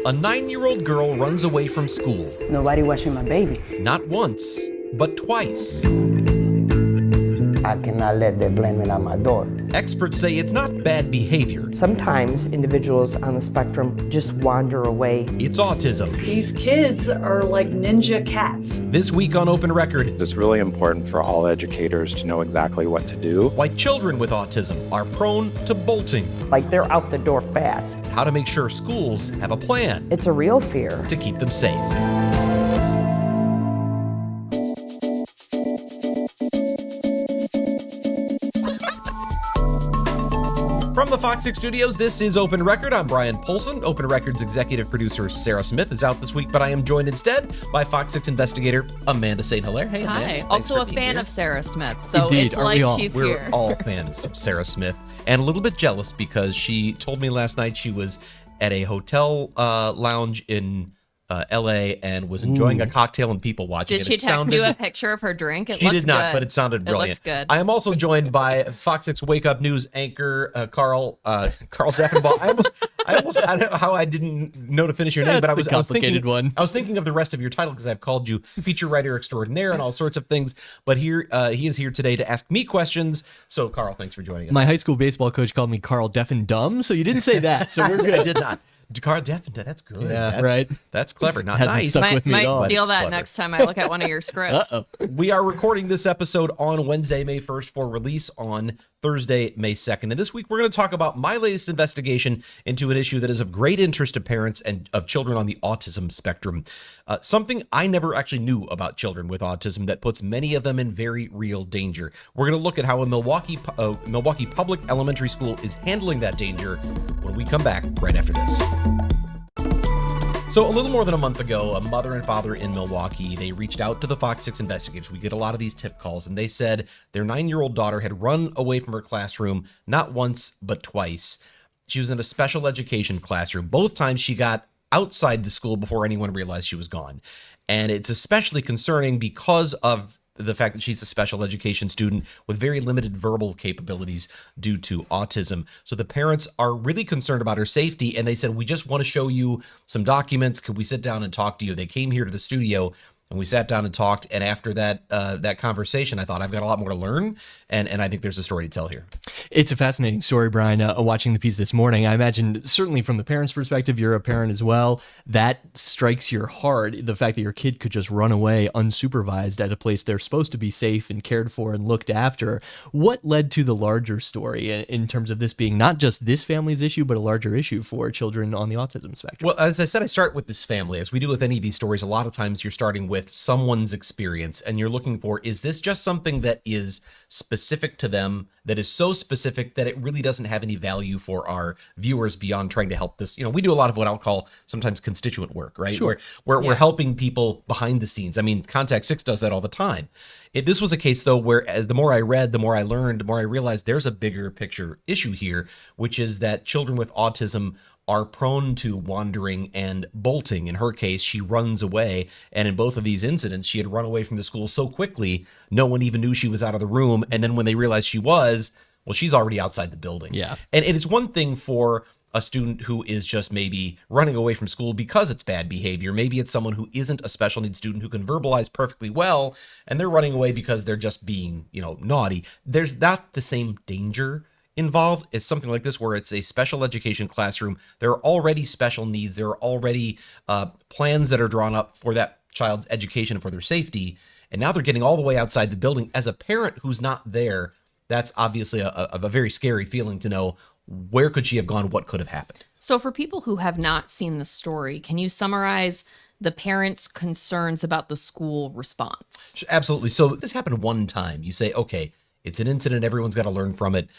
A 9-year-old girl runs away from school. Nobody watching my baby. Not once, but twice. I cannot let that blame it on my daughter. Experts say it's not bad behavior. Sometimes individuals on the spectrum just wander away. It's autism. These kids are like ninja cats. This week on Open Record, It's really important for all educators to know exactly what to do. why children with autism are prone to bolting. Like they're out the door fast. How to make sure schools have a plan It's a real fear. to keep them safe. From the FOX6 studios, this is Open Record. I'm Brian Polson. Open Record's executive producer, Sarah Smith, is out this week, but I am joined instead by FOX6 investigator Amanda St. Hilaire. Hey, Amanda. Hi. Thanks Also for a being fan here. of Sarah Smith, so Indeed. it's Are like we all? she's We're here. all fans of Sarah Smith, and a little bit jealous because she told me last night she was at a hotel lounge in LA and was enjoying a cocktail and people watching. Did it. she text you a picture of her drink? It She looked did not, good. but it sounded brilliant. It looks good. I am also joined by Fox 6 Wake Up News anchor Carl Deffenbaugh. I don't know how I didn't know to finish your name, but I was complicated one. I was thinking of the rest of your title because I've called you feature writer extraordinaire and all sorts of things. But here he is here today to ask me questions. So Carl, thanks for joining us. My high school baseball coach called me Carl Deaf and Dumb, so you didn't say that, so we're I good. did not. Carl Deffenbaugh, that's good. Yeah, right. That's clever. Not Hasn't nice. stuck with me at all. Might steal that Clever. next time I look at one of your scripts. Uh-oh. We are recording this episode on Wednesday, May 1st for release on Thursday, May 2nd. And this week, we're going to talk about my latest investigation into an issue that is of great interest to parents and of children on the autism spectrum. Something I never actually knew about children with autism that puts many of them in very real danger. We're going to look at how a Milwaukee Public Elementary School is handling that danger when we come back right after this. So a little more than a month ago, a mother and father in Milwaukee, they reached out to the FOX6 investigators. We get a lot of these tip calls, and they said their 9-year-old daughter had run away from her classroom not once, but twice. She was in a special education classroom. Both times she got outside the school before anyone realized she was gone. And it's especially concerning because of the fact that she's a special education student with very limited verbal capabilities due to autism. So the parents are really concerned about her safety, and they said, we just want to show you some documents. Could we sit down and talk to you? They came here to the studio, and we sat down and talked. And after that conversation, I thought, I've got a lot more to learn, and I think there's a story to tell here. It's a fascinating story, Brian. Watching the piece this morning, I imagine certainly from the parent's perspective, you're a parent as well, that strikes your heart, the fact that your kid could just run away unsupervised at a place they're supposed to be safe and cared for and looked after. What led to the larger story in terms of this being not just this family's issue, but a larger issue for children on the autism spectrum? Well, as I said, I start with this family. As we do with any of these stories, a lot of times you're starting with someone's experience, and you're looking for, is this just something that is specific to them, that is so specific that it really doesn't have any value for our viewers beyond trying to help this? You know, we do a lot of what I'll call sometimes constituent work, right? Sure. Where we're helping people behind the scenes. I mean, Contact 6 does that all the time. This was a case, though, where the more I read, the more I learned, the more I realized there's a bigger picture issue here, which is that children with autism are prone to wandering and bolting. In her case, she runs away. And in both of these incidents, she had run away from the school so quickly, no one even knew she was out of the room. And then when they realized she was, well, she's already outside the building. Yeah. And it's one thing for a student who is just maybe running away from school because it's bad behavior. Maybe it's someone who isn't a special needs student who can verbalize perfectly well, and they're running away because they're just being, naughty. There's not the same danger involved is something like this, where it's a special education classroom. There are already special needs. There are already plans that are drawn up for that child's education and for their safety. And now they're getting all the way outside the building. As a parent who's not there, that's obviously a very scary feeling to know, where could she have gone? What could have happened? So for people who have not seen the story, can you summarize the parents' concerns about the school response? Absolutely. So this happened one time. You say, okay, it's an incident. Everyone's got to learn from it.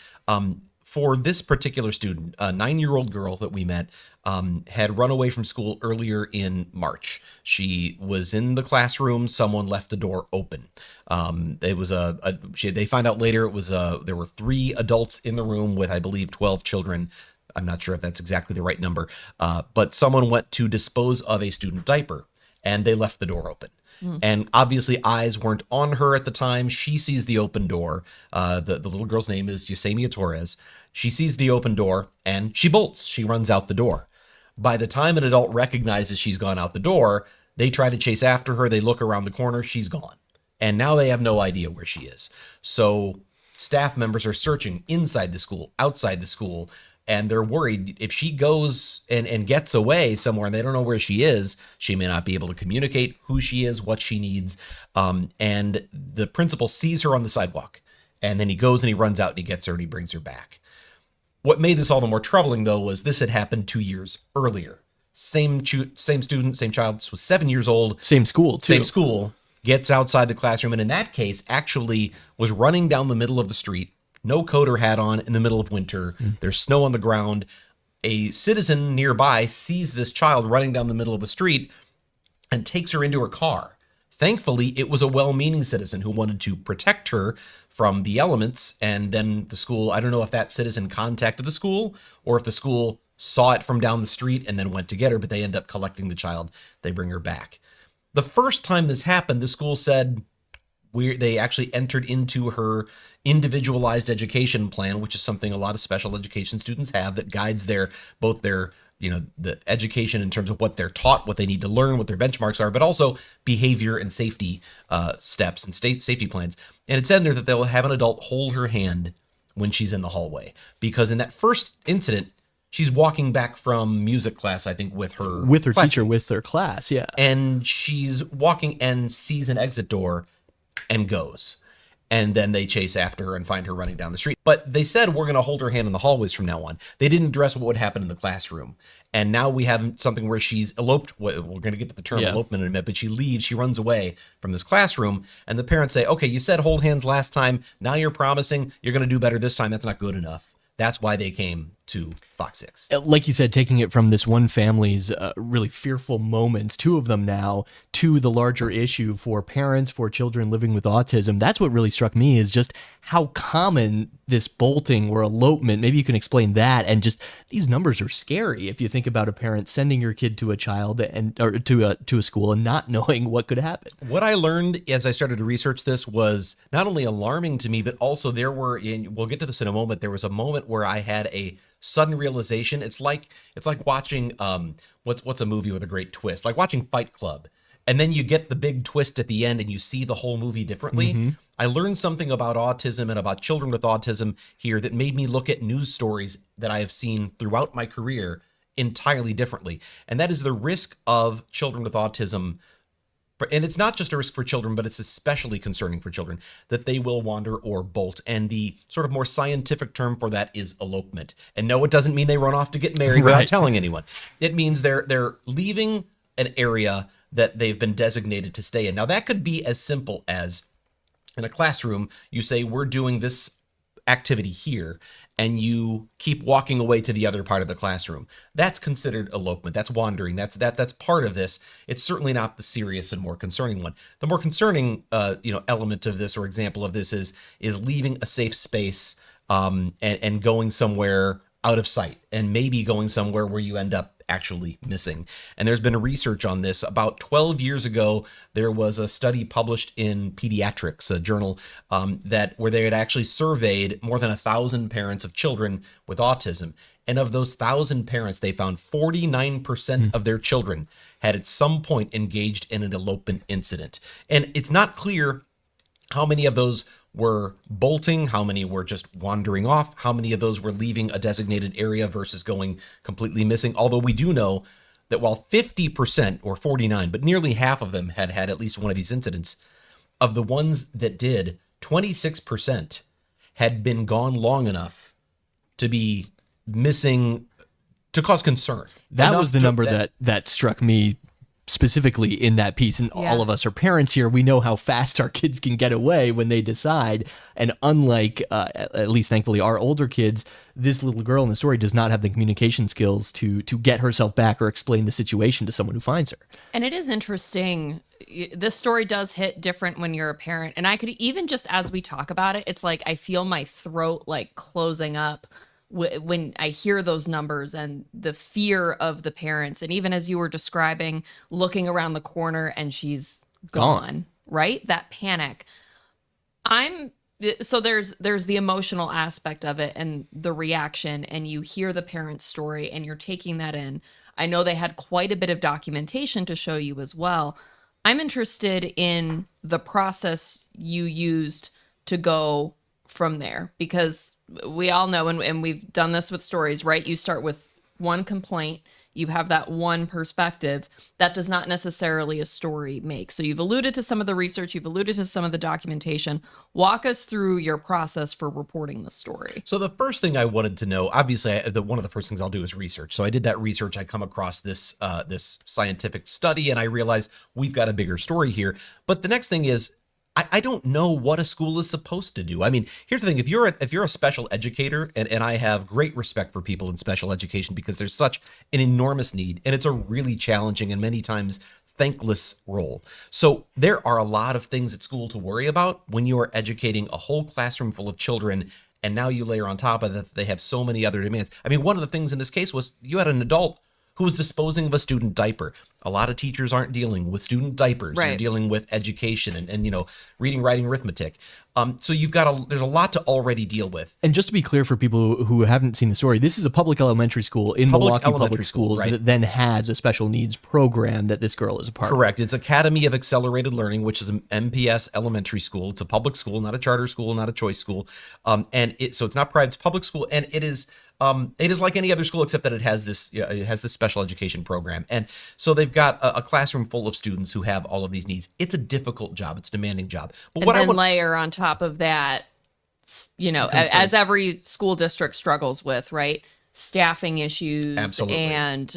For this particular student, a 9-year-old girl that we met, had run away from school earlier in March. She was in the classroom. Someone left the door open. It was they find out later there were 3 adults in the room with, I believe, 12 children. I'm not sure if that's exactly the right number, but someone went to dispose of a student diaper, and they left the door open. And obviously eyes weren't on her at the time. She sees the open door. The little girl's name is Yesenia Torres. She sees the open door and she bolts. She runs out the door. By the time an adult recognizes she's gone out the door, they try to chase after her. They look around the corner. She's gone. And now they have no idea where she is. So staff members are searching inside the school, outside the school, and they're worried if she goes and gets away somewhere and they don't know where she is, she may not be able to communicate who she is, what she needs. And the principal sees her on the sidewalk, and then he goes and he runs out and he gets her and he brings her back. What made this all the more troubling, though, was this had happened 2 years earlier. Same student, same child. This was 7 years old. Same school, too. Same school. Gets outside the classroom, and in that case, actually was running down the middle of the street, no coat or hat on in the middle of winter. There's snow on the ground. A citizen nearby sees this child running down the middle of the street and takes her into her car. Thankfully, it was a well-meaning citizen who wanted to protect her from the elements, and then the school, I don't know if that citizen contacted the school or if the school saw it from down the street and then went to get her, but they end up collecting the child. They bring her back. The first time this happened, the school said they actually entered into her individualized education plan, which is something a lot of special education students have that guides both their the education in terms of what they're taught, what they need to learn, what their benchmarks are, but also behavior and safety steps and safety plans. And it said in there that they'll have an adult hold her hand when she's in the hallway, because in that first incident, she's walking back from music class, I think, with her teacher, with their class, yeah. And she's walking and sees an exit door and goes. And then they chase after her and find her running down the street. But they said, we're going to hold her hand in the hallways from now on. They didn't address what would happen in the classroom. And now we have something where she's eloped. We're going to get to the term elopement in a minute, but she leaves, she runs away from this classroom. And the parents say, okay, you said hold hands last time. Now you're promising you're going to do better this time. That's not good enough. That's why they came to Fox 6. Like you said, taking it from this one family's really fearful moments, two of them now, to the larger issue for parents, for children living with autism. That's what really struck me, is just how common this bolting or elopement, maybe you can explain that, and just these numbers are scary if you think about a parent sending your kid to a child or to a school and not knowing what could happen. What I learned as I started to research this was not only alarming to me, but also we'll get to this in a moment, there was a moment where I had a sudden realization. It's like watching what's a movie with a great twist, like watching Fight Club, and then you get the big twist at the end and you see the whole movie differently. I learned something about autism and about children with autism here that made me look at news stories that I have seen throughout my career entirely differently, and that is the risk of children with autism. And it's not just a risk for children, but it's especially concerning for children, that they will wander or bolt. And the sort of more scientific term for that is elopement. And no, it doesn't mean they run off to get married without telling anyone. It means they're leaving an area that they've been designated to stay in. Now, that could be as simple as in a classroom, you say, we're doing this activity here, and you keep walking away to the other part of the classroom. That's considered elopement. That's wandering. That's part of this. It's certainly not the serious and more concerning one. The more concerning element of this or example of this is leaving a safe space and going somewhere out of sight, and maybe going somewhere where you end up actually missing. And there's been research on this. About 12 years ago, there was a study published in Pediatrics, a journal, where they had actually surveyed more than 1,000 parents of children with autism. And of those 1,000 parents, they found 49% of their children had at some point engaged in an elopement incident. And it's not clear how many of those were bolting, how many were just wandering off, how many of those were leaving a designated area versus going completely missing. Although we do know that while 50% or 49, but nearly half of them had at least one of these incidents, of the ones that did, 26% had been gone long enough to be missing, to cause concern. That was the number that struck me specifically in that piece. And all of us are parents here. We know how fast our kids can get away when they decide. And unlike, at least thankfully, our older kids, this little girl in the story does not have the communication skills to get herself back or explain the situation to someone who finds her. And it is interesting. This story does hit different when you're a parent. And I could even just as we talk about it, it's like I feel my throat like closing up when I hear those numbers and the fear of the parents. And even as you were describing, looking around the corner and she's gone, right? That panic. I'm So there's the emotional aspect of it and the reaction, and you hear the parent's story and you're taking that in. I know they had quite a bit of documentation to show you as well. I'm interested in the process you used to go from there, because we all know, and we've done this with stories, right? You start with one complaint, you have that one perspective. That does not necessarily a story make. So you've alluded to some of the research, you've alluded to some of the documentation. Walk us through your process for reporting the story. So the first thing I wanted to know, obviously, one of the first things I'll do is research. So I did that research. I come across this this scientific study, and I realized we've got a bigger story here. But the next thing is, I don't know what a school is supposed to do. I mean, here's the thing. If you're a special educator, and I have great respect for people in special education because there's such an enormous need, and it's a really challenging and many times thankless role. So there are a lot of things at school to worry about when you are educating a whole classroom full of children, and now you layer on top of that, they have so many other demands. I mean, one of the things in this case was you had an adult who was disposing of a student diaper. A lot of teachers aren't dealing with student diapers. Right. They're dealing with education and reading, writing, arithmetic. So there's a lot to already deal with. And just to be clear for people who haven't seen the story, this is a public elementary school in Milwaukee elementary Public school, Schools right. that then has a special needs program that this girl is a part of. Correct. It's Academy of Accelerated Learning, which is an MPS elementary school. It's a public school, not a charter school, not a choice school. So it's not private, it's public school, and it is like any other school except that it has this special education program. And so they've got a classroom full of students who have all of these needs. It's a difficult job. It's a demanding job. But And then layer on top of that, as every school district struggles with, right? Staffing issues. Absolutely. And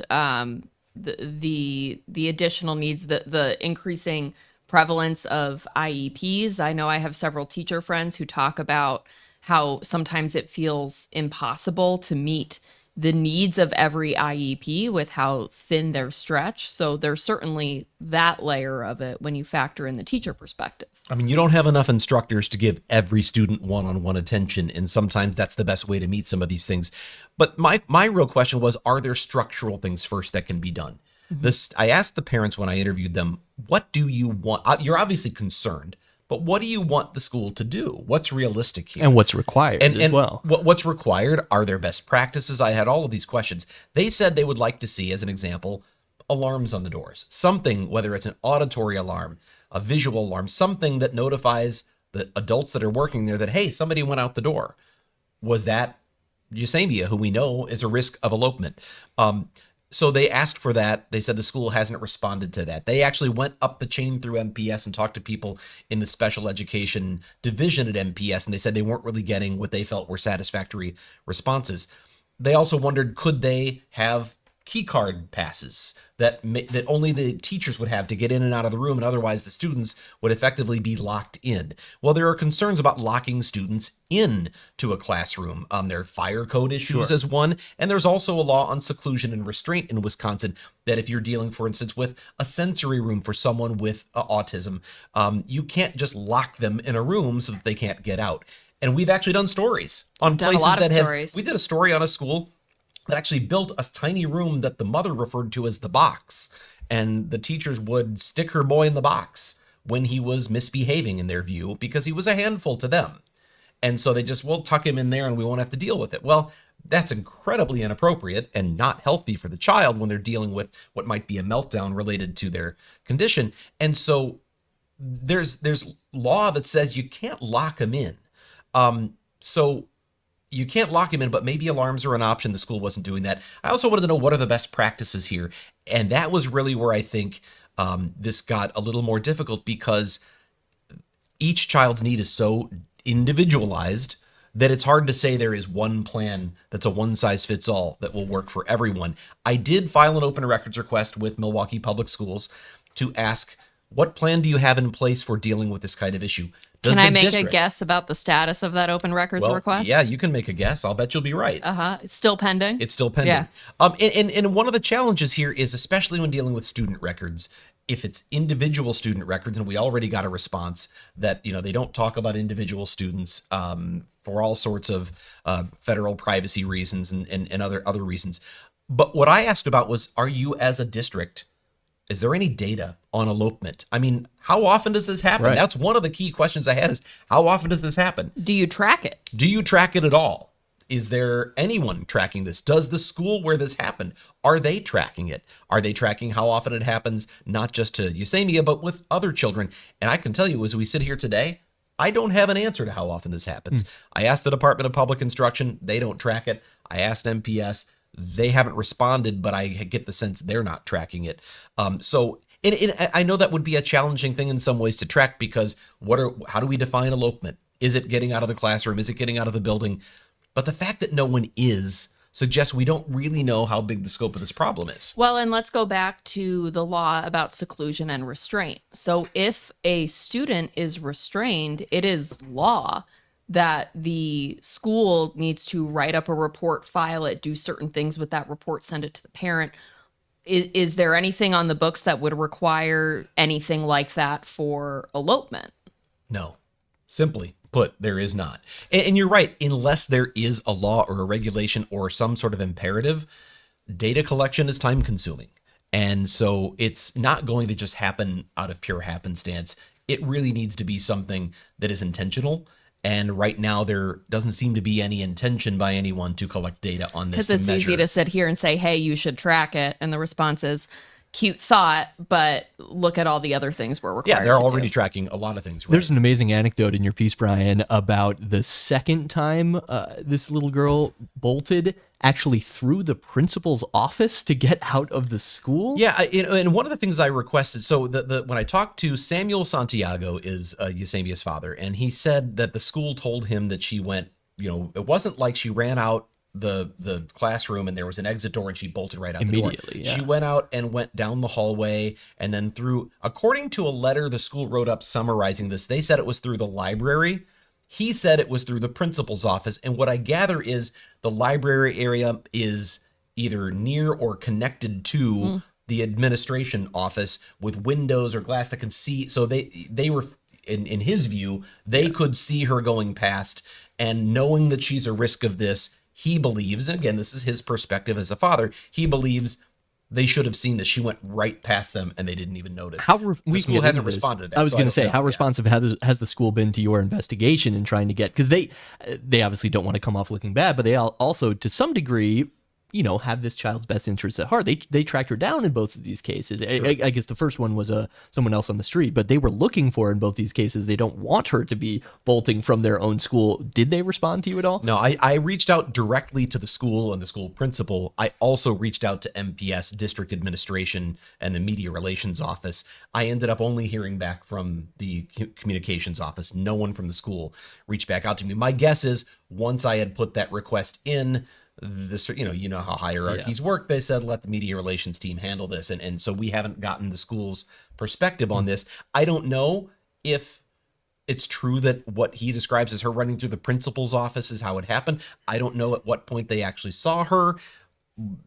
the additional needs, the increasing prevalence of IEPs. I know I have several teacher friends who talk about how sometimes it feels impossible to meet the needs of every IEP with how thin they're stretched. So there's certainly that layer of it when you factor in the teacher perspective. I mean, you don't have enough instructors to give every student one-on-one attention, and sometimes that's the best way to meet some of these things. But my real question was, are there structural things first that can be done? Mm-hmm. I asked the parents when I interviewed them, what do you want? You're obviously concerned, but what do you want the school to do? What's realistic here? And what's required as well. What's required? Are there best practices? I had all of these questions. They said they would like to see, as an example, alarms on the doors. Something, whether it's an auditory alarm, a visual alarm, something that notifies the adults that are working there that, hey, somebody went out the door. Was that Eusamia, who we know is a risk of elopement? So they asked for that. They said the school hasn't responded to that. They actually went up the chain through MPS and talked to people in the special education division at MPS, and they said they weren't really getting what they felt were satisfactory responses. They also wondered, could they have key card passes that only the teachers would have to get in and out of the room, and otherwise the students would effectively be locked in. Well, there are concerns about locking students in to a classroom. There are fire code issues as one, and there's also a law on seclusion and restraint in Wisconsin that if you're dealing, for instance, with a sensory room for someone with autism, you can't just lock them in a room so that they can't get out. And we've actually done stories on places that have. We did a story on a school that actually built a tiny room that the mother referred to as the box. And the teachers would stick her boy in the box when he was misbehaving in their view, because he was a handful to them. And so they just, we'll tuck him in there and we won't have to deal with it. Well, that's incredibly inappropriate and not healthy for the child when they're dealing with what might be a meltdown related to their condition. And so there's law that says you can't lock him in. So you can't lock him in, but maybe alarms are an option. The school wasn't doing that. I also wanted to know, what are the best practices here? And that was really where I think this got a little more difficult, because each child's need is so individualized that it's hard to say there is one plan that's a one-size-fits-all that will work for everyone. I did file an open records request with Milwaukee Public Schools to ask, what plan do you have in place for dealing with this kind of issue? Can I make a guess about the status of that open records request? Yeah, you can make a guess. I'll bet you'll be right. It's still pending? It's still pending. Yeah. And one of the challenges here is, especially when dealing with student records, if it's individual student records, and we already got a response that, they don't talk about individual students for all sorts of federal privacy reasons and other reasons. But what I asked about was, are you as a district is there any data on elopement? I mean, how often does this happen? Right. That's one of the key questions I had is how often does this happen? Do you track it? Do you track it at all? Is there anyone tracking this? Does the school where this happened, are they tracking it? Are they tracking how often it happens, not just to Eusamia, but with other children? And I can tell you, as we sit here today, I don't have an answer to how often this happens. I asked the Department of Public Instruction. They don't track it. I asked MPS. They haven't responded, but I get the sense they're not tracking it. So I know that would be a challenging thing in some ways to track, because how do we define elopement? Is it getting out of the classroom? Is it getting out of the building? But the fact that no one is suggests we don't really know how big the scope of this problem is. Well, and let's go back to the law about seclusion and restraint. So if a student is restrained, it is law that the school needs to write up a report, file it, do certain things with that report, send it to the parent. Is there anything on the books that would require anything like that for elopement? No. Simply put, there is not. And you're right, unless there is a law or a regulation or some sort of imperative, data collection is time consuming. And so it's not going to just happen out of pure happenstance. It really needs to be something that is intentional. And right now, there doesn't seem to be any intention by anyone to collect data on this. Because it's easy to sit here and say, hey, you should track it. And the response is, cute thought, but look at all the other things we're required to do. Yeah, they're already tracking a lot of things. Right? There's an amazing anecdote in your piece, Brian, about the second time this little girl bolted actually through the principal's office to get out of the school. Yeah, and one of the things I requested, so when I talked to Samuel Santiago, is Eusamia's father, and he said that the school told him that she went, it wasn't like she ran out the classroom and there was an exit door and she bolted right out the door. Yeah. She went out and went down the hallway and then through, according to a letter the school wrote up summarizing this, they said it was through the library. He said it was through the principal's office. And what I gather is the library area is either near or connected to the administration office with windows or glass that can see. So they were, in his view, they could see her going past, and knowing that she's a risk of this, he believes, and again, this is his perspective as a father, he believes they should have seen this. She went right past them and they didn't even notice. The school hasn't responded to that. I was going to say, how yeah. responsive has the school been to your investigation in trying to get, because they obviously don't want to come off looking bad, but they also, to some degree, have this child's best interests at heart. They tracked her down in both of these cases. Sure. I guess the first one was someone else on the street, but they were looking for in both these cases. They don't want her to be bolting from their own school. Did they respond to you at all? No, I reached out directly to the school and the school principal. I also reached out to MPS, district administration, and the media relations office. I ended up only hearing back from the communications office. No one from the school reached back out to me. My guess is once I had put that request in, this, you know how hierarchies work. They said, let the media relations team handle this. And so we haven't gotten the school's perspective on this. I don't know if it's true that what he describes as her running through the principal's office is how it happened. I don't know at what point they actually saw her.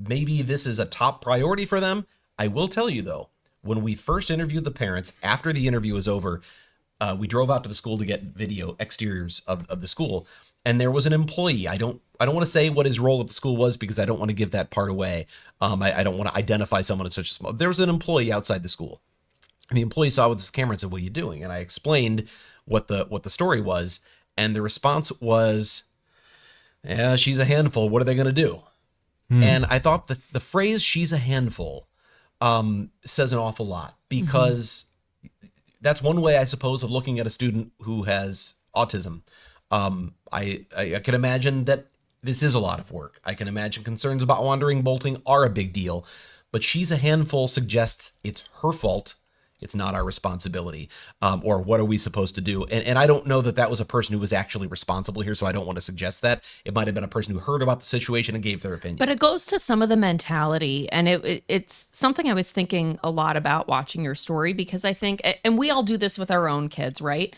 Maybe this is a top priority for them. I will tell you though, when we first interviewed the parents, after the interview was over, we drove out to the school to get video exteriors of the school. And there was an employee. I don't want to say what his role at the school was because I don't want to give that part away. I don't want to identify someone in such a small. There was an employee outside the school, and the employee saw with his camera and said, "What are you doing?" And I explained what the story was, and the response was, "Yeah, she's a handful. What are they going to do?" And I thought the phrase "she's a handful" says an awful lot, because that's one way, I suppose, of looking at a student who has autism. I can imagine that this is a lot of work. I can imagine concerns about wandering bolting are a big deal, but she's a handful suggests it's her fault. It's not our responsibility. Or what are we supposed to do? And I don't know that was a person who was actually responsible here, so I don't want to suggest that. It might have been a person who heard about the situation and gave their opinion. But it goes to some of the mentality, and it's something I was thinking a lot about watching your story, because I think, and we all do this with our own kids, right?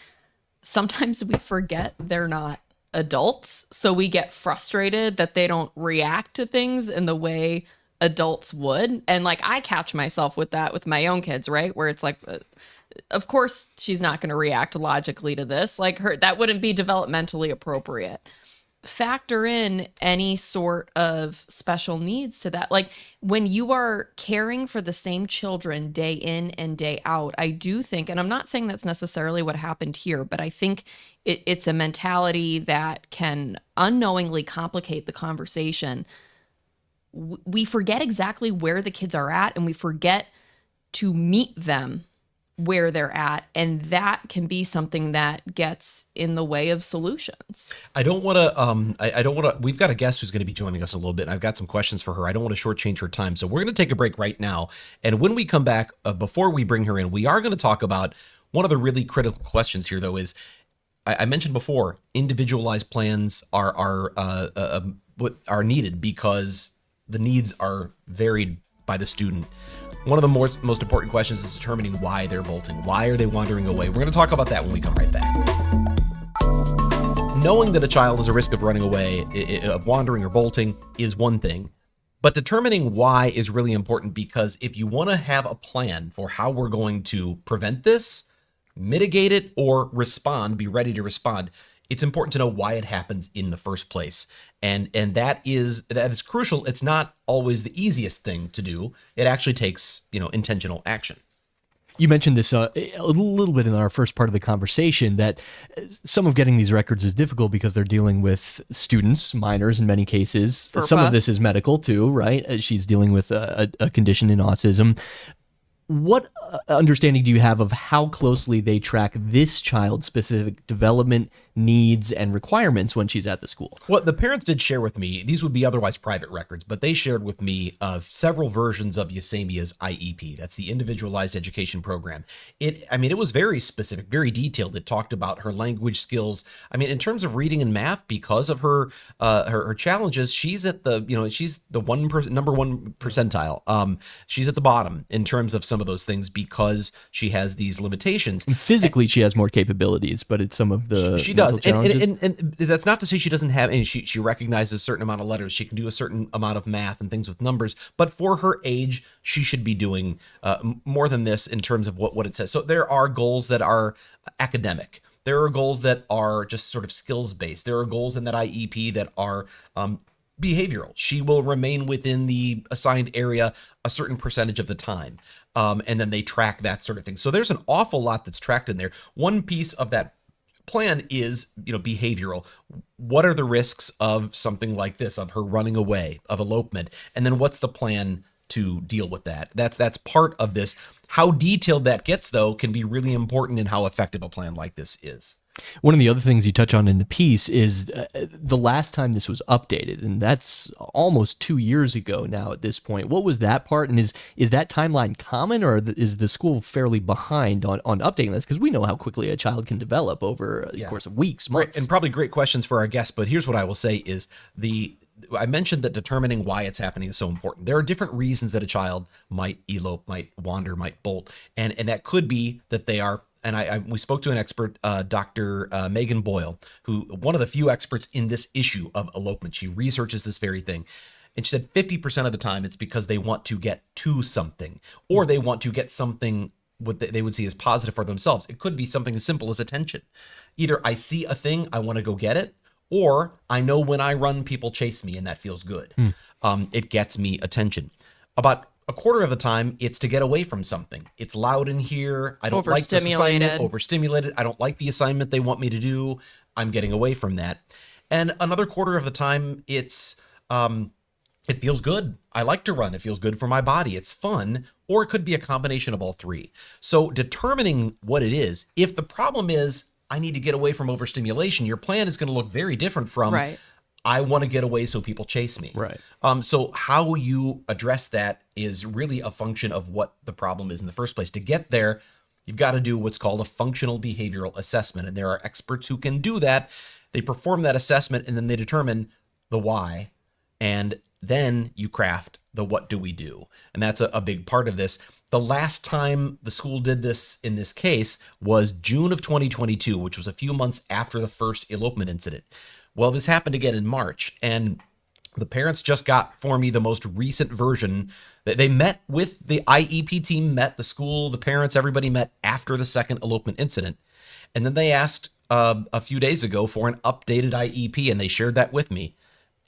Sometimes we forget they're not adults, so we get frustrated that they don't react to things in the way adults would. And like, I catch myself with that with my own kids, right? Where it's like, of course she's not going to react logically to this. Like, that wouldn't be developmentally appropriate. factor in any sort of special needs to that. Like when you are caring for the same children day in and day out, I do think, and I'm not saying that's necessarily what happened here, but I think it's a mentality that can unknowingly complicate the conversation. We forget exactly where the kids are at, and we forget to meet them where they're at, and that can be something that gets in the way of solutions. I don't want to, I don't want to, we've got a guest who's going to be joining us a little bit, and I've got some questions for her. I don't want to shortchange her time. So we're going to take a break right now. And when we come back, before we bring her in, we are going to talk about one of the really critical questions here, though, is I mentioned before, individualized plans are needed because the needs are varied by the student. One of the most important questions is determining why they're bolting. Why are they wandering away? We're going to talk about that when we come right back. Knowing that a child is at risk of running away, of wandering or bolting, is one thing. But determining why is really important, because if you want to have a plan for how we're going to prevent this, mitigate it, or respond, be ready to respond, it's important to know why it happens in the first place. And that is crucial. It's not always the easiest thing to do. It actually takes, intentional action. You mentioned this a little bit in our first part of the conversation, that some of getting these records is difficult because they're dealing with students, minors in many cases. FERPA. Some of this is medical too, right? She's dealing with a condition in autism. What understanding do you have of how closely they track this child's specific development needs and requirements when she's at the school? Well, the parents did share with me, these would be otherwise private records, but they shared with me several versions of Yesemia's IEP. That's the Individualized Education Program. It was very specific, very detailed. It talked about her language skills. In terms of reading and math, because of her challenges, she's at the, she's the number one percentile. She's at the bottom in terms of some of those things because she has these limitations. And physically, she has more capabilities, but it's some of the she does. And that's not to say she doesn't have, and she recognizes a certain amount of letters. She can do a certain amount of math and things with numbers, but for her age, she should be doing more than this in terms of what it says. So there are goals that are academic. There are goals that are just sort of skills based. There are goals in that IEP that are behavioral. She will remain within the assigned area a certain percentage of the time. And then they track that sort of thing. So there's an awful lot that's tracked in there. One piece of that plan is, behavioral. What are the risks of something like this, of her running away, of elopement? And then what's the plan to deal with that? That's part of this. How detailed that gets, though, can be really important in how effective a plan like this is. One of the other things you touch on in the piece is the last time this was updated, and that's almost 2 years ago now at this point. What was that part, and is that timeline common, or is the school fairly behind on updating this? Because we know how quickly a child can develop over the course of weeks, months. And probably great questions for our guests, but here's what I will say is I mentioned that determining why it's happening is so important. There are different reasons that a child might elope, might wander, might bolt, and that could be that they are. And we spoke to an expert, Dr. Megan Boyle, who one of the few experts in this issue of elopement. She researches this very thing. And she said 50% of the time it's because they want to get to something, or they want to get something what they would see as positive for themselves. It could be something as simple as attention. Either I see a thing, I want to go get it, or I know when I run, people chase me and that feels good. It gets me attention. About a quarter of the time, it's to get away from something. It's loud in here. I don't like this assignment. Overstimulated. I don't like the assignment they want me to do. I'm getting away from that. And another quarter of the time, it's it feels good. I like to run. It feels good for my body. It's fun. Or it could be a combination of all three. So determining what it is, if the problem is I need to get away from overstimulation, your plan is going to look very different from I want to get away so people chase me. Right. So how you address that is really a function of what the problem is in the first place. To get there, you've got to do what's called a functional behavioral assessment. And there are experts who can do that. They perform that assessment and then they determine the why. And then you craft the what do we do. And that's a big part of this. The last time the school did this in this case was June of 2022, which was a few months after the first elopement incident. Well, this happened again in March, and the parents just got for me the most recent version. They met with the IEP team, met the school, the parents, everybody met after the second elopement incident. And then they asked a few days ago for an updated IEP, and they shared that with me.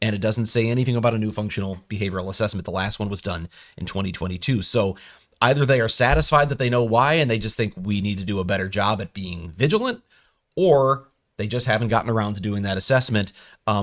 And it doesn't say anything about a new functional behavioral assessment. The last one was done in 2022. So either they are satisfied that they know why and they just think we need to do a better job at being vigilant, or they just haven't gotten around to doing that assessment,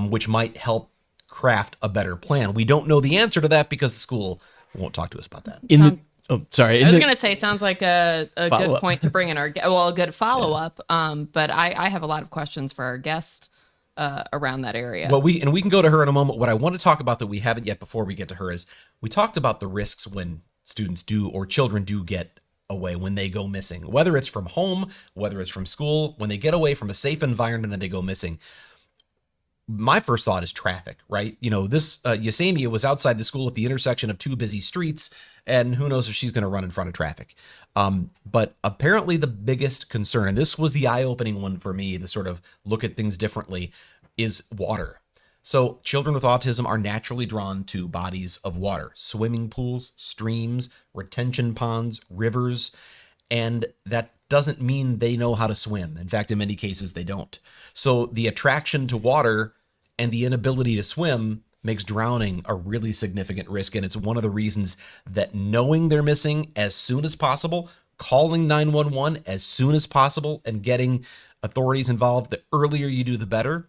which might help craft a better plan. We don't know the answer to that because the school won't talk to us about that. I was going to say, sounds like a good point to bring in a good follow-up. But I have a lot of questions for our guest around that area. Well, we can go to her in a moment. What I want to talk about that we haven't yet before we get to her is we talked about the risks when students do or children do get away, when they go missing, whether it's from home, whether it's from school, when they get away from a safe environment and they go missing. My first thought is traffic, right? You know, this Ysamia was outside the school at the intersection of two busy streets, and who knows if she's going to run in front of traffic. But apparently the biggest concern, and this was the eye-opening one for me to sort of look at things differently, is water. So children with autism are naturally drawn to bodies of water, swimming pools, streams, retention ponds, rivers, and that doesn't mean they know how to swim. In fact, in many cases, they don't. So the attraction to water and the inability to swim makes drowning a really significant risk. And it's one of the reasons that knowing they're missing as soon as possible, calling 911 as soon as possible, and getting authorities involved, the earlier you do, the better.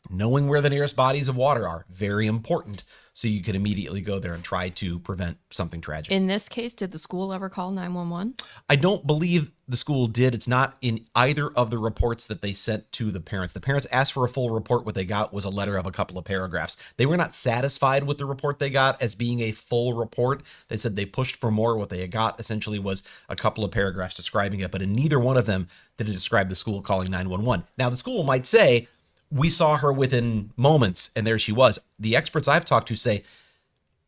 Knowing where the nearest bodies of water are, very important, so you can immediately go there and try to prevent something tragic. In this case, did the school ever call 911? I don't believe the school did. It's not in either of the reports that they sent to the parents. The parents asked for a full report. What they got was a letter of a couple of paragraphs. They were not satisfied with the report they got as being a full report. They said they pushed for more. What they got essentially was a couple of paragraphs describing it, but in neither one of them did it describe the school calling 911. Now, the school might say, we saw her within moments and there she was. The experts I've talked to say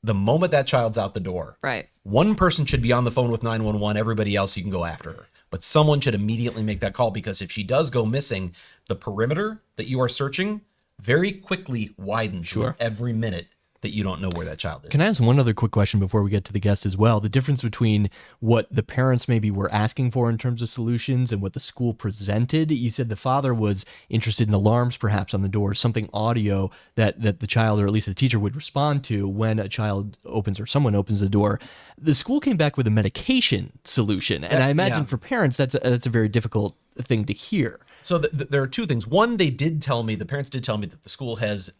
the moment that child's out the door, right, one person should be on the phone with 911. Everybody else, you can go after her. But someone should immediately make that call, because if she does go missing, the perimeter that you are searching very quickly widens with every minute that you don't know where that child is. Can I ask one other quick question before we get to the guest as well? The difference between what the parents maybe were asking for in terms of solutions and what the school presented. You said the father was interested in alarms perhaps on the door, something audio that the child, or at least the teacher, would respond to when a child opens or someone opens the door. The school came back with a medication solution. And I imagine for parents, that's a very difficult thing to hear. So there are two things. One, the parents did tell me that the school has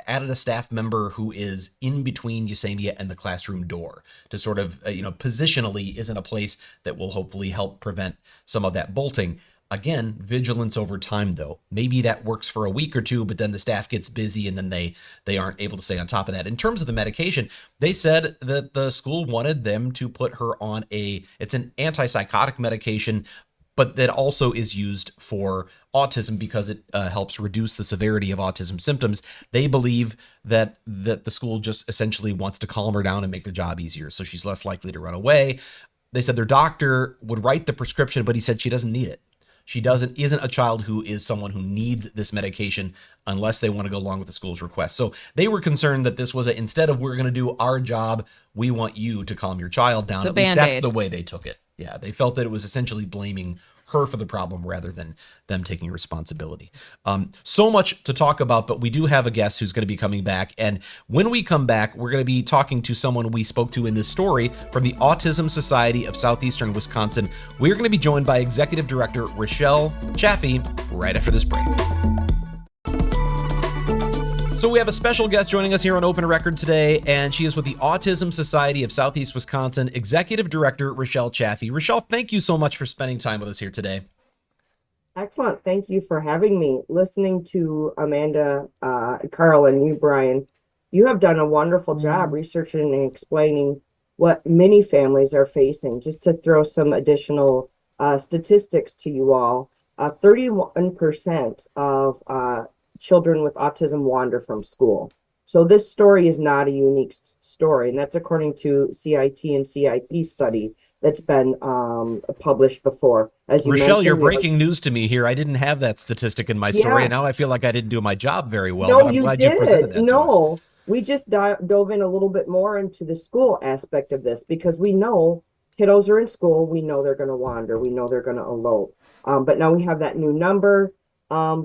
added a staff member who is in between Ysamia and the classroom door to sort of, positionally is in a place that will hopefully help prevent some of that bolting. Again, vigilance over time, though. Maybe that works for a week or two, but then the staff gets busy and then they aren't able to stay on top of that. In terms of the medication, they said that the school wanted them to put her on it's an antipsychotic medication, but that also is used for autism because it helps reduce the severity of autism symptoms. They believe that the school just essentially wants to calm her down and make the job easier, so she's less likely to run away. They said their doctor would write the prescription, but he said she doesn't need it. She isn't a child who is someone who needs this medication unless they want to go along with the school's request. So they were concerned that this was instead of we're going to do our job, we want you to calm your child down. At least that's the way they took it. Yeah, they felt that it was essentially blaming her for the problem rather than them taking responsibility. So much to talk about, but we do have a guest who's going to be coming back. And when we come back, we're going to be talking to someone we spoke to in this story from the Autism Society of Southeastern Wisconsin. We're going to be joined by Executive Director Rochelle Chaffee right after this break. So we have a special guest joining us here on Open Record today, and she is with the Autism Society of Southeast Wisconsin, Executive Director Rochelle Chaffee. Rochelle, thank you so much for spending time with us here today. Excellent. Thank you for having me. Listening to Amanda, Carl, and you, Brian, you have done a wonderful job researching and explaining what many families are facing. Just to throw some additional statistics to you all, 31% of children with autism wander from school. So this story is not a unique story, and that's according to CIT and CIP study that's been published before. As you Rochelle, you're breaking news to me here. I didn't have that statistic in my story, and now I feel like I didn't do my job very well. No, but I'm glad you presented that to us. We just dove in a little bit more into the school aspect of this because we know kiddos are in school. We know they're going to wander. We know they're going to elope. But now we have that new number.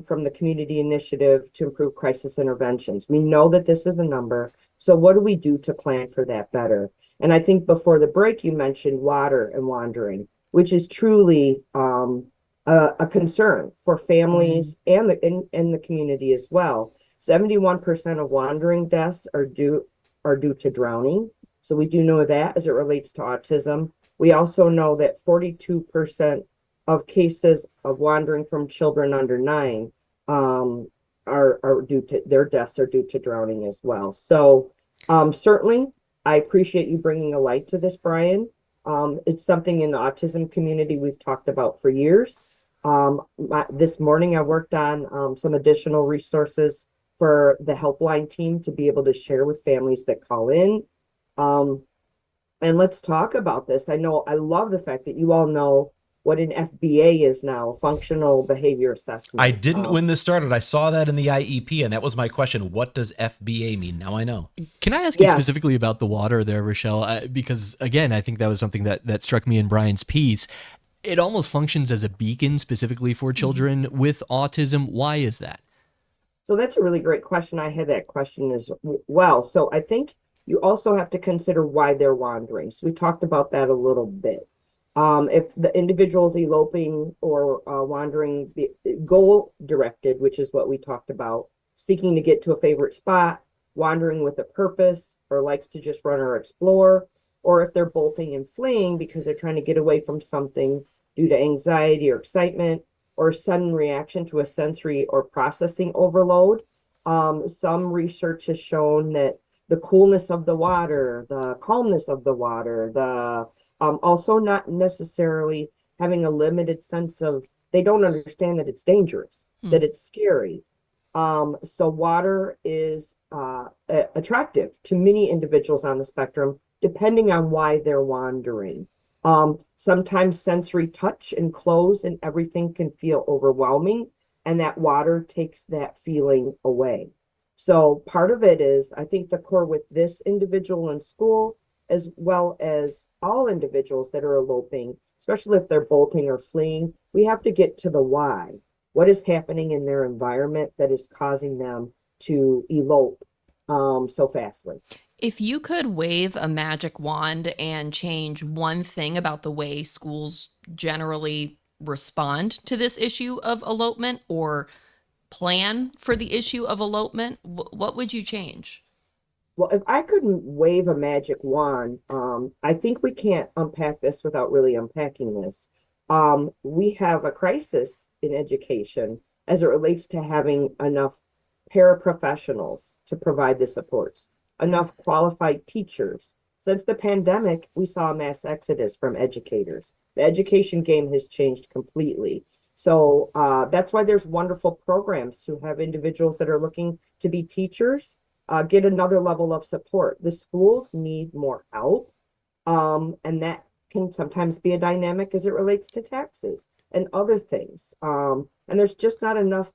from the community initiative to improve crisis interventions. We know that this is a number. So what do we do to plan for that better? And I think before the break, you mentioned water and wandering, which is truly a concern for families and in the community as well. 71% of wandering deaths are due to drowning. So we do know that as it relates to autism. We also know that 42% of cases of wandering from children under 9 are due to their deaths are due to drowning as well. So certainly I appreciate you bringing a light to this, Brian. It's something in the autism community we've talked about for years. This morning I worked on some additional resources for the helpline team to be able to share with families that call in. And let's talk about this. I love the fact that you all know what an FBA is now, functional behavior assessment. I didn't when this started. I saw that in the IEP, and that was my question. What does FBA mean? Now I know. Can I ask you specifically about the water there, Rochelle? Because, again, I think that was something that struck me in Brian's piece. It almost functions as a beacon specifically for children with autism. Why is that? So that's a really great question. I had that question as well. So I think you also have to consider why they're wandering. So we talked about that a little bit. If the individual is eloping or wandering, goal directed, which is what we talked about, seeking to get to a favorite spot, wandering with a purpose, or likes to just run or explore, or if they're bolting and fleeing because they're trying to get away from something due to anxiety or excitement, or sudden reaction to a sensory or processing overload. Some research has shown that the coolness of the water, the calmness of the water, the also not necessarily having a limited sense of, they don't understand that it's dangerous, that it's scary. So water is attractive to many individuals on the spectrum, depending on why they're wandering. Sometimes sensory touch and clothes and everything can feel overwhelming, and that water takes that feeling away. So part of it is, I think the core with this individual in school, as well as all individuals that are eloping, especially if they're bolting or fleeing, we have to get to the why. What is happening in their environment that is causing them to elope so fastly? If you could wave a magic wand and change one thing about the way schools generally respond to this issue of elopement or plan for the issue of elopement, what would you change? Well, if I couldn't wave a magic wand, I think we can't unpack this without really unpacking this. We have a crisis in education as it relates to having enough paraprofessionals to provide the supports, enough qualified teachers. Since the pandemic, we saw a mass exodus from educators. The education game has changed completely. So that's why there's wonderful programs to have individuals that are looking to be teachers get another level of support. The schools need more help, and that can sometimes be a dynamic as it relates to taxes and other things. And there's just not enough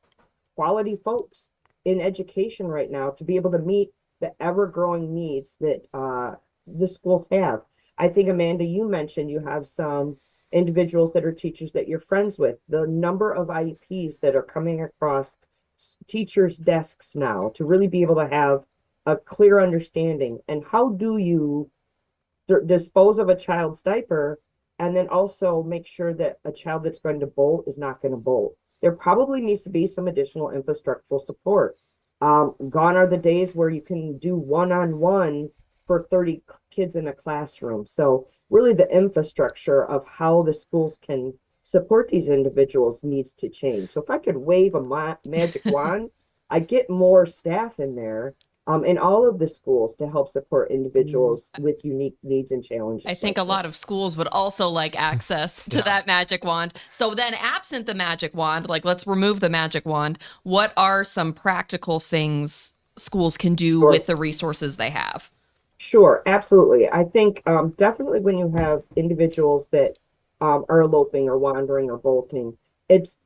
quality folks in education right now to be able to meet the ever-growing needs that the schools have. I think, Amanda, you mentioned you have some individuals that are teachers that you're friends with. The number of IEPs that are coming across teachers' desks now to really be able to have a clear understanding. And how do you dispose of a child's diaper and then also make sure that a child that's going to bolt is not going to bolt? There probably needs to be some additional infrastructural support. Gone are the days where you can do one-on-one for 30 kids in a classroom. So really the infrastructure of how the schools can support these individuals needs to change. So if I could wave a magic wand, I'd get more staff in there in all of the schools to help support individuals with unique needs and challenges. I think a lot of schools would also like access to that magic wand. So then absent the magic wand, like let's remove the magic wand, what are some practical things schools can do with the resources they have? Sure, absolutely. I think definitely when you have individuals that are eloping or wandering or bolting, it's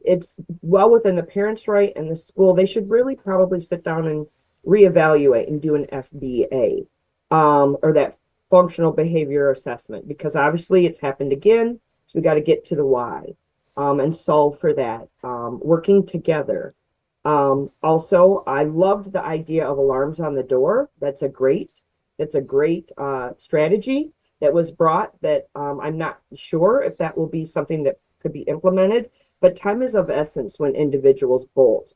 well within the parents' right and the school. They should really probably sit down and reevaluate and do an FBA or that functional behavior assessment, because obviously it's happened again. So we got to get to the why. and solve for that, working together. Also, I loved the idea of alarms on the door. That's a great strategy that was brought that I'm not sure if that will be something that could be implemented, but time is of essence when individuals bolt.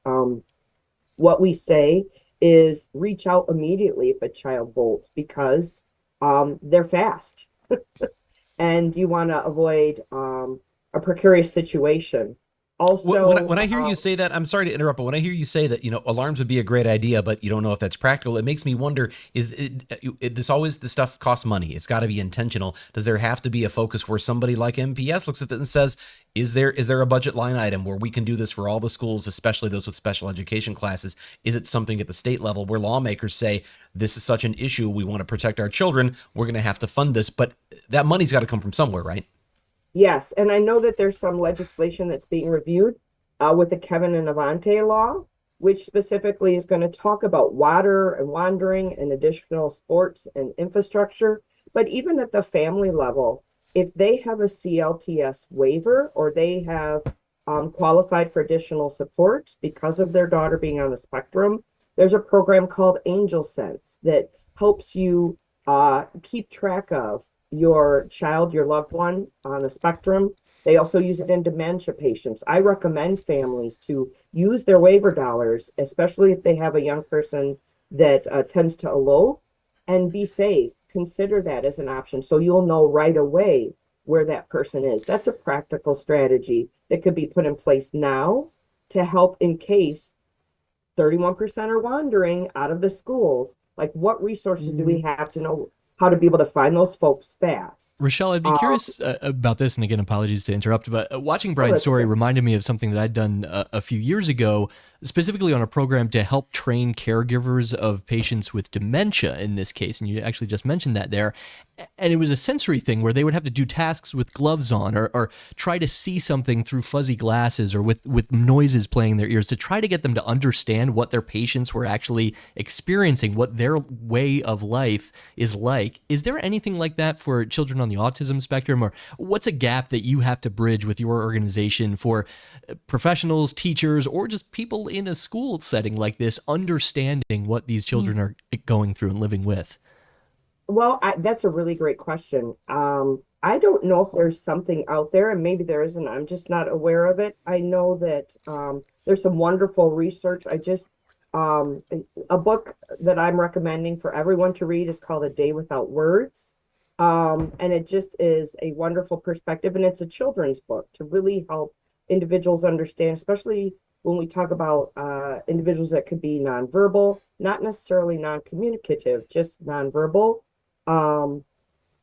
What we say is reach out immediately if a child bolts because they're fast and you want to avoid a precarious situation. Also, When I hear you say that, I'm sorry to interrupt, but when I hear you say that, alarms would be a great idea, but you don't know if that's practical, it makes me wonder, this stuff costs money. It's got to be intentional. Does there have to be a focus where somebody like MPS looks at it and says, is there a budget line item where we can do this for all the schools, especially those with special education classes? Is it something at the state level where lawmakers say, this is such an issue, we want to protect our children, we're going to have to fund this, but that money's got to come from somewhere, right? yes, and I know that there's some legislation that's being reviewed with the Kevin and Avante law, which specifically is going to talk about water and wandering and additional sports and infrastructure. But even at the family level, if they have a CLTS waiver or they have qualified for additional supports because of their daughter being on the spectrum, there's a program called Angel Sense that helps you keep track of your child, your loved one on the spectrum. They also use it in dementia patients. I recommend families to use their waiver dollars, especially if they have a young person that tends to elope, and be safe. Consider that as an option so you'll know right away where that person is. That's a practical strategy that could be put in place now to help in case 31% are wandering out of the schools. Like, what resources do we have to know how to be able to find those folks fast? Rochelle, I'd be curious about this, and again, apologies to interrupt, but watching Brian's story reminded me of something that I'd done a few years ago, specifically on a program to help train caregivers of patients with dementia in this case, and you actually just mentioned that there. And it was a sensory thing where they would have to do tasks with gloves on or try to see something through fuzzy glasses or with noises playing in their ears to try to get them to understand what their patients were actually experiencing, what their way of life is like. Is there anything like that for children on the autism spectrum, or what's a gap that you have to bridge with your organization for professionals, teachers, or just people in a school setting like this understanding what these children are going through and living with? Well, that's a really great question. I don't know if there's something out there, and maybe there isn't. I'm just not aware of it. I know that there's some wonderful research. A book that I'm recommending for everyone to read is called A Day Without Words. And it just is a wonderful perspective, and it's a children's book to really help individuals understand, especially when we talk about individuals that could be nonverbal, not necessarily non-communicative, just nonverbal.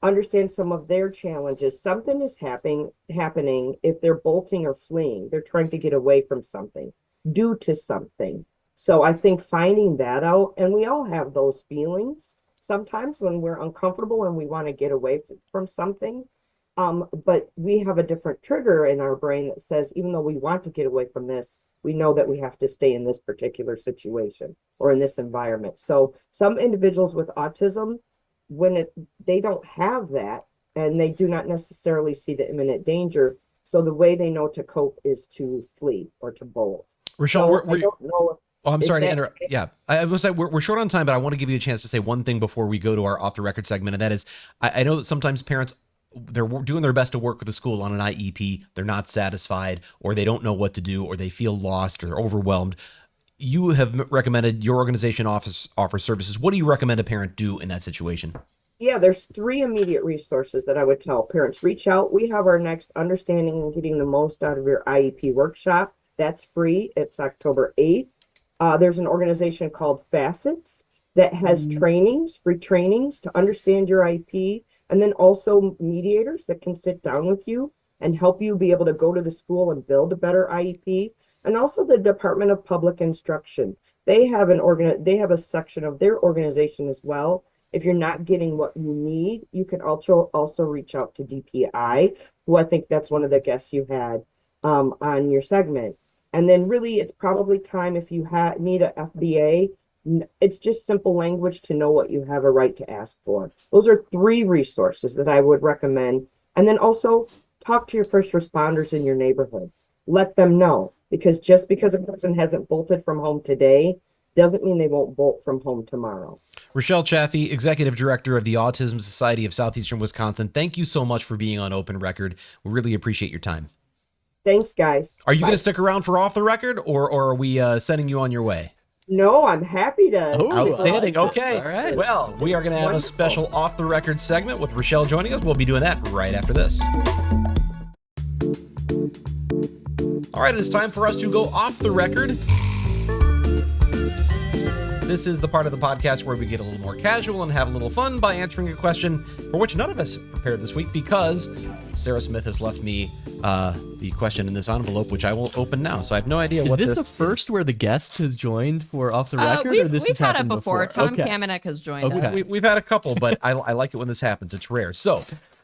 Understand some of their challenges. Something is happening if they're bolting or fleeing. They're trying to get away from something due to something. So I think finding that out, and we all have those feelings sometimes when we're uncomfortable and we want to get away from something. But we have a different trigger in our brain that says, even though we want to get away from this, we know that we have to stay in this particular situation or in this environment. So some individuals with autism, they don't have that, and they do not necessarily see the imminent danger. So the way they know to cope is to flee or to bolt. Rochelle, So I don't know. Oh, I'm sorry to interrupt. Yeah, I was say we're short on time, but I want to give you a chance to say one thing before we go to our off the record segment, and that is, I know that sometimes parents, they're doing their best to work with the school on an IEP. They're not satisfied, or they don't know what to do, or they feel lost, or they're overwhelmed. You have recommended your organization offers services. What do you recommend a parent do in that situation? Yeah, there's 3 immediate resources that I would tell parents. Reach out. We have our next Understanding and Getting the Most Out of Your IEP workshop. That's free. It's October 8th. There's an organization called Facets that has free trainings to understand your IEP, and then also mediators that can sit down with you and help you be able to go to the school and build a better IEP. And also the Department of Public Instruction. They have a section of their organization as well. If you're not getting what you need, you can also reach out to DPI, who I think that's one of the guests you had on your segment. And then really, it's probably time if you need a FBA. It's just simple language to know what you have a right to ask for. Those are 3 resources that I would recommend. And then also talk to your first responders in your neighborhood. Let them know, because just because a person hasn't bolted from home today doesn't mean they won't bolt from home tomorrow. Rochelle Chaffee, Executive Director of the Autism Society of Southeastern Wisconsin, thank you so much for being on Open Record. We really appreciate your time. Thanks, guys. Are you Bye. going to stick around for Off the Record, or are we sending you on your way? No, I'm happy to. Oh, Outstanding. Okay. All right. Well, we are going to have a special Off the Record segment with Rochelle joining us. We'll be doing that right after this. All right, it's time for us to go off the record. This is the part of the podcast where we get a little more casual and have a little fun by answering a question for which none of us have prepared this week, because Sarah Smith has left me the question in this envelope, which I will open now. So I have no idea what this is. Is this the first where the guest has joined for Off the Record? We've or this has had it happened before. Tom Okay. Kamenek has joined us. We've had a couple, but I like it when this happens. It's rare. So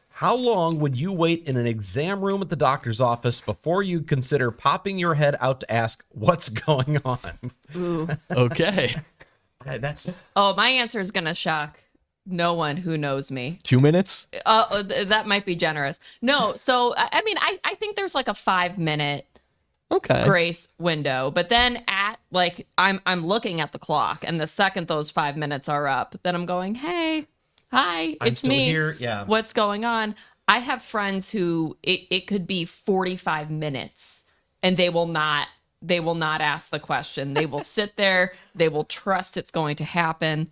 how long would you wait in an exam room at the doctor's office before you consider popping your head out to ask what's going on? Ooh. Okay. That's Oh, my answer is going to shock no one who knows me. 2 minutes? That might be generous. No, so I mean, I think there's like a 5-minute Okay. grace window, but then at like I'm looking at the clock, and the second those 5 minutes are up, then I'm going, hey, hi, I'm it's still me. here. Yeah. What's going on? I have friends who it could be 45 minutes and they will not ask the question. They will sit there. They will trust it's going to happen.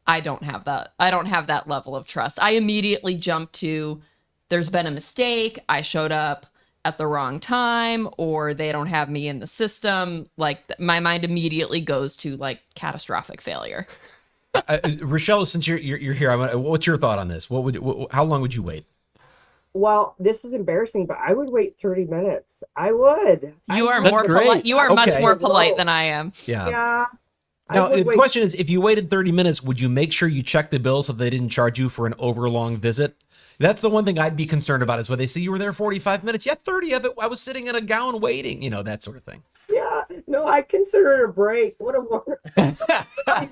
I don't have that. I don't have that level of trust. I immediately jump to, there's been a mistake. I showed up at the wrong time, or they don't have me in the system. Like my mind immediately goes to like catastrophic failure. Rochelle, since you're here, what's your thought on this? How long would you wait? Well, this is embarrassing, but I would wait 30 minutes. I would. You are That's more great. polite. You are Okay. much more polite than I am. Yeah. Yeah. Now, the question is, if you waited 30 minutes, would you make sure you check the bill so they didn't charge you for an overlong visit? That's the one thing I'd be concerned about, is when they say you were there 45 minutes. Yeah, 30 of it, I was sitting in a gown waiting, that sort of thing. Yeah. No, I consider it a break. What a word.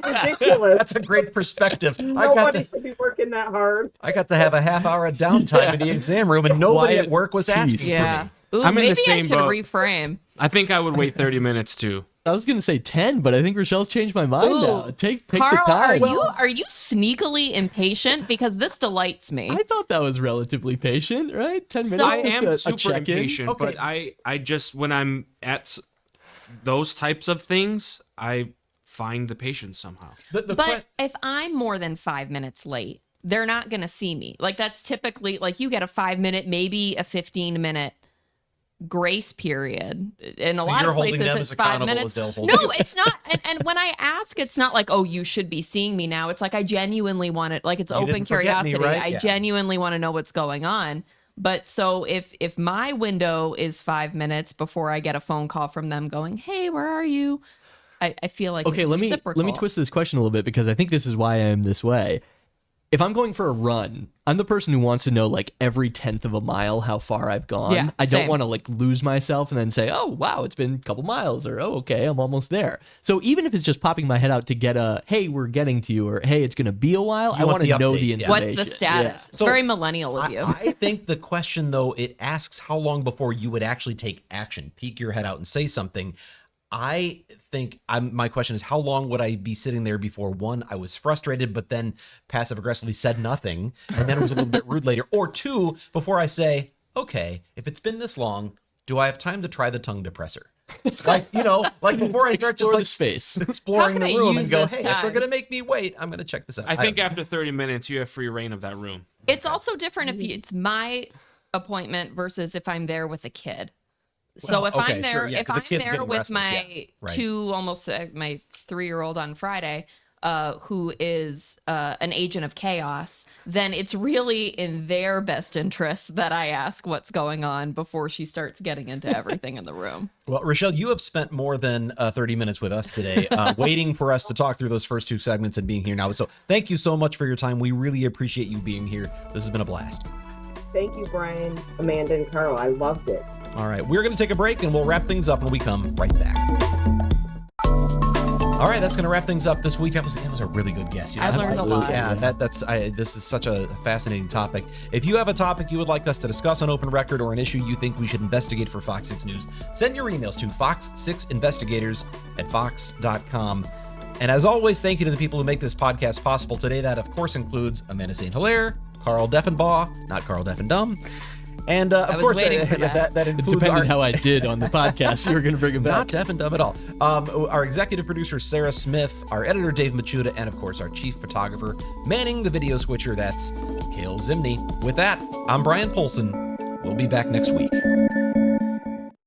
Ridiculous. That's a great perspective. Nobody should be working that hard. I got to have a half hour of downtime in the exam room, and nobody at work was asking for Yeah. me. Ooh, I'm in the maybe same I should boat. reframe. I think I would wait 30 minutes too. I was going to say 10, but I think Rochelle's changed my mind Ooh. now. Take Carl, the time. are you sneakily impatient? Because this delights me. I thought that was relatively patient, right? 10 minutes. So- I just am a super check-in. impatient, Okay. but I just, when I'm at those types of things, I find the patience somehow. But if I'm more than 5 minutes late, they're not going to see me. Like that's typically like you get a 5-minute, maybe a 15-minute grace period. In a So lot you're of holding places, them it's as 5 accountable minutes. as they'll hold No, you. it's not. And when I ask, it's not like, oh, you should be seeing me now. It's like I genuinely want it. Like it's You open didn't forget me, curiosity. right? I Yeah. genuinely want to know what's going on. But so if my window is 5 minutes before I get a phone call from them going, hey, where are you? I feel like Okay, it's let me reciprocal. twist this question a little bit, because I think this is why I am this way. If I'm going for a run, I'm the person who wants to know like every 10th of a mile how far I've gone. Yeah, I don't same. want to like lose myself and then say, oh wow, it's been a couple miles, or oh okay, I'm almost there. So even if it's just popping my head out to get a hey, we're getting to you, or hey, it's gonna be a while, You I want want to the know update, the yeah. information. What's the status? Yeah. It's So, very millennial of you. I think the question, though, it asks how long before you would actually take action, peek your head out and say something. I think my question is, how long would I be sitting there before, one, I was frustrated, but then passive aggressively said nothing, and then it was a little bit rude later, or two, before I say, okay, if it's been this long, do I have time to try the tongue depressor? Like, like before I start Explore just the space. exploring How the can I room use and go, this hey, if they're time? going to make me wait, I'm going to check this out. I think don't after 30 minutes, you have free reign of that room. It's also different if it's my appointment versus if I'm there with a kid. So Well, if okay, I'm there, sure, yeah, if 'cause the I'm kid's there getting with restless, my yeah, right. two, almost my 3-year-old on Friday, who is an agent of chaos, then it's really in their best interest that I ask what's going on before she starts getting into everything in the room. Well, Rochelle, you have spent more than 30 minutes with us today, waiting for us to talk through those first two segments and being here now. So thank you so much for your time. We really appreciate you being here. This has been a blast. Thank you, Brian, Amanda, and Carl. I loved it. All right, we're going to take a break and we'll wrap things up when we come right back. All All right, that's going to wrap things up this week. That was a really good guest. I learned a lot. Yeah, this is such a fascinating topic. If you have a topic you would like us to discuss on Open Record or an issue you think we should investigate for Fox 6 News, send your emails to fox6investigators@fox.com. And as always, thank you to the people who make this podcast possible today. That, of course, includes Amanda St. Hilaire, Carl Deffenbaugh, not Carl Deffendum, and of course, that includes It depended how I did on the podcast. You were going to bring it back. Not deaf and dumb at all. Our executive producer, Sarah Smith, our editor, Dave Machuda, and of course, our chief photographer, manning the video switcher, that's Kale Zimney. With that, I'm Brian Polson. We'll be back next week.